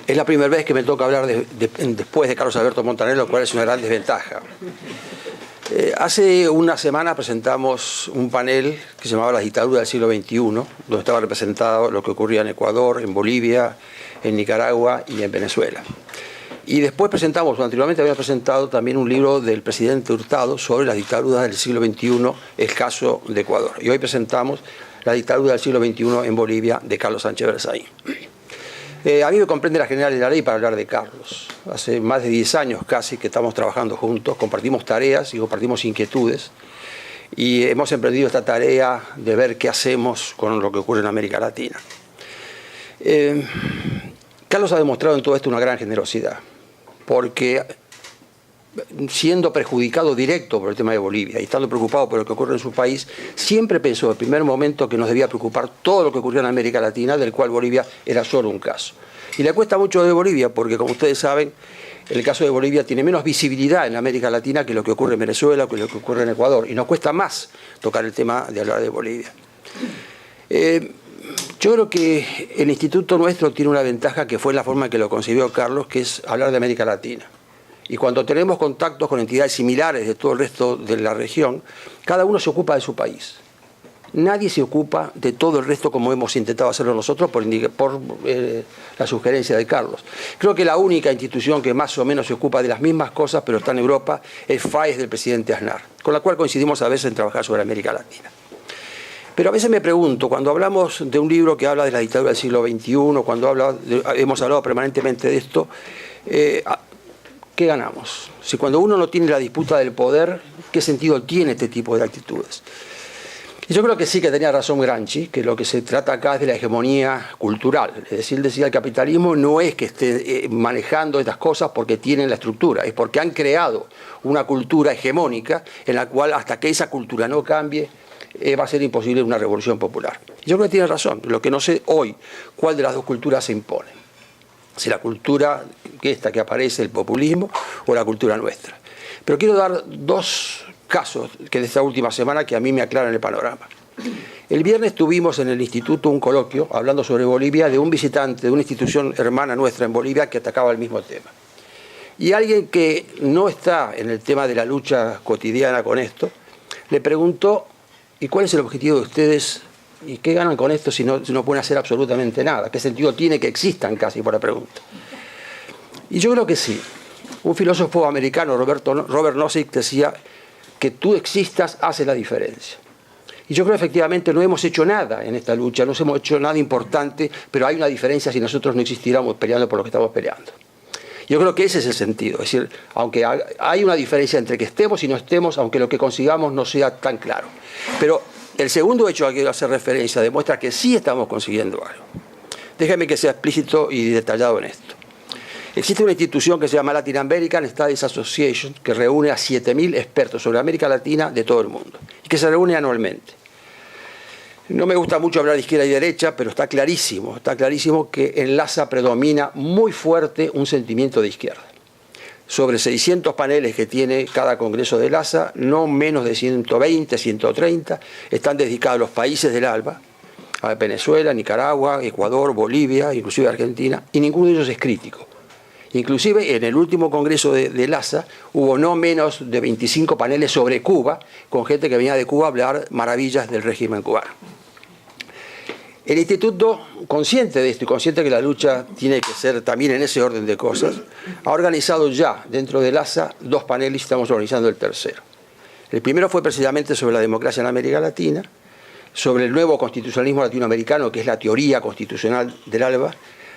Es la primera vez que me toca hablar después de Carlos Alberto Montaner, lo cual es una gran desventaja. Hace una semana presentamos un panel que se llamaba Las dictaduras del siglo XXI, donde estaba representado lo que ocurría en Ecuador, en Bolivia, en Nicaragua y en Venezuela. Y después anteriormente habíamos presentado también un libro del presidente Hurtado sobre las dictaduras del siglo XXI, el caso de Ecuador. Y hoy presentamos la dictadura del siglo XXI en Bolivia, de Carlos Sánchez Berzaín. A mí me comprende la general de la ley para hablar de Carlos. Hace más de 10 años casi que estamos trabajando juntos, compartimos tareas y compartimos inquietudes. Y hemos emprendido esta tarea de ver qué hacemos con lo que ocurre en América Latina. Carlos ha demostrado en todo esto una gran generosidad, porque siendo perjudicado directo por el tema de Bolivia y estando preocupado por lo que ocurre en su país, siempre pensó en el primer momento que nos debía preocupar todo lo que ocurrió en América Latina, del cual Bolivia era solo un caso. Y le cuesta mucho de Bolivia, porque como ustedes saben, el caso de Bolivia tiene menos visibilidad en América Latina que lo que ocurre en Venezuela, que lo que ocurre en Ecuador, y nos cuesta más tocar el tema de hablar de Bolivia. Yo creo que el instituto nuestro tiene una ventaja que fue la forma en que lo concibió Carlos, que es hablar de América Latina. Y cuando tenemos contactos con entidades similares de todo el resto de la región, cada uno se ocupa de su país. Nadie se ocupa de todo el resto como hemos intentado hacerlo nosotros por la sugerencia de Carlos. Creo que la única institución que más o menos se ocupa de las mismas cosas, pero está en Europa, es FAES del presidente Aznar, con la cual coincidimos a veces en trabajar sobre América Latina. Pero a veces me pregunto, cuando hablamos de un libro que habla de la dictadura del siglo XXI, cuando hemos hablado permanentemente de esto, ¿qué ganamos? Si cuando uno no tiene la disputa del poder, ¿qué sentido tiene este tipo de actitudes? Y yo creo que sí que tenía razón Gramsci, que lo que se trata acá es de la hegemonía cultural. Es decir, decía el capitalismo no es que esté manejando estas cosas porque tienen la estructura, es porque han creado una cultura hegemónica en la cual hasta que esa cultura no cambie, va a ser imposible una revolución popular. Yo creo que tiene razón, lo que no sé hoy, cuál de las dos culturas se impone. Si la cultura esta que aparece, el populismo, o la cultura nuestra. Pero quiero dar dos casos que de esta última semana que a mí me aclaran el panorama. El viernes tuvimos en el instituto un coloquio hablando sobre Bolivia de un visitante de una institución hermana nuestra en Bolivia que atacaba el mismo tema. Y alguien que no está en el tema de la lucha cotidiana con esto, le preguntó: ¿y cuál es el objetivo de ustedes? ¿Y qué ganan con esto si no pueden hacer absolutamente nada? ¿Qué sentido tiene que existan casi por la pregunta? Y yo creo que sí. Un filósofo americano, Robert Nozick, decía que tú existas hace la diferencia. Y yo creo que efectivamente no hemos hecho nada en esta lucha, no hemos hecho nada importante, pero hay una diferencia si nosotros no existiéramos peleando por lo que estamos peleando. Yo creo que ese es el sentido. Es decir, aunque hay una diferencia entre que estemos y no estemos, aunque lo que consigamos no sea tan claro. Pero el segundo hecho al que quiero hacer referencia demuestra que sí estamos consiguiendo algo. Déjeme que sea explícito y detallado en esto. Existe una institución que se llama Latin American Studies Association, que reúne a 7.000 expertos sobre América Latina de todo el mundo, y que se reúne anualmente. No me gusta mucho hablar de izquierda y derecha, pero está clarísimo que en LASA predomina muy fuerte un sentimiento de izquierda. Sobre 600 paneles que tiene cada congreso de LASA, no menos de 120, 130, están dedicados a los países del ALBA, a Venezuela, Nicaragua, Ecuador, Bolivia, inclusive Argentina, y ninguno de ellos es crítico. Inclusive en el último congreso de LASA hubo no menos de 25 paneles sobre Cuba, con gente que venía de Cuba a hablar maravillas del régimen cubano. El instituto, consciente de esto y consciente que la lucha tiene que ser también en ese orden de cosas, ha organizado ya dentro de LASA 2 paneles y estamos organizando el tercero. El primero fue precisamente sobre la democracia en América Latina, sobre el nuevo constitucionalismo latinoamericano, que es la teoría constitucional del ALBA,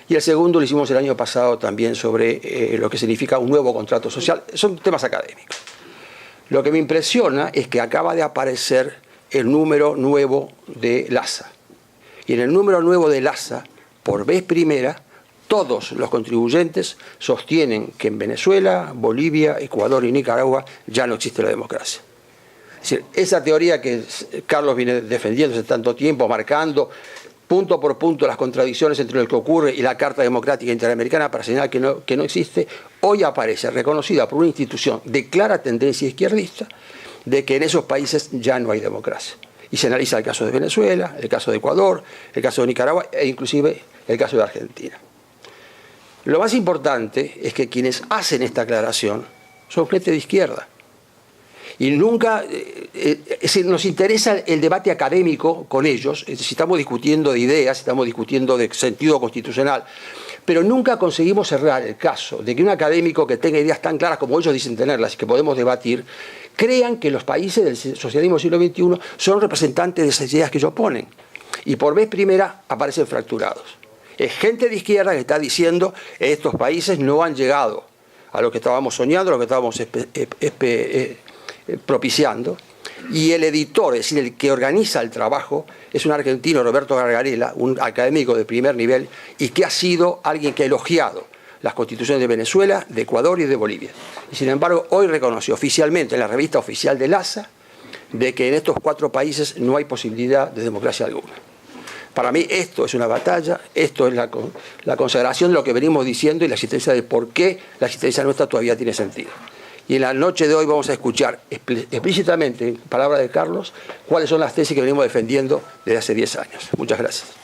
y el segundo lo hicimos el año pasado también sobre lo que significa un nuevo contrato social. Son temas académicos. Lo que me impresiona es que acaba de aparecer el número nuevo de LASA. Y en el número nuevo de LASA, por vez primera, todos los contribuyentes sostienen que en Venezuela, Bolivia, Ecuador y Nicaragua ya no existe la democracia. Es decir, esa teoría que Carlos viene defendiendo hace tanto tiempo, marcando punto por punto las contradicciones entre lo que ocurre y la Carta Democrática Interamericana para señalar que no existe, hoy aparece reconocida por una institución de clara tendencia izquierdista de que en esos países ya no hay democracia. Y se analiza el caso de Venezuela, el caso de Ecuador, el caso de Nicaragua e inclusive el caso de Argentina. Lo más importante es que quienes hacen esta aclaración son gente de izquierda. Y nunca, nos interesa el debate académico con ellos, si estamos discutiendo de ideas, si estamos discutiendo de sentido constitucional, pero nunca conseguimos cerrar el caso de que un académico que tenga ideas tan claras como ellos dicen tenerlas y que podemos debatir, crean que los países del socialismo del siglo XXI son representantes de esas ideas que ellos ponen. Y por vez primera aparecen fracturados. Es gente de izquierda que está diciendo que estos países no han llegado a lo que estábamos soñando, a lo que estábamos propiciando, y el editor, es decir, el que organiza el trabajo, es un argentino, Roberto Gargarella, un académico de primer nivel, y que ha sido alguien que ha elogiado las constituciones de Venezuela, de Ecuador y de Bolivia. Y sin embargo, hoy reconoció oficialmente en la revista oficial del ASA de que en estos 4 países no hay posibilidad de democracia alguna. Para mí esto es una batalla, esto es la consagración de lo que venimos diciendo y la existencia de por qué la existencia nuestra todavía tiene sentido. Y en la noche de hoy vamos a escuchar explícitamente, en palabras de Carlos, cuáles son las tesis que venimos defendiendo desde hace 10 años. Muchas gracias.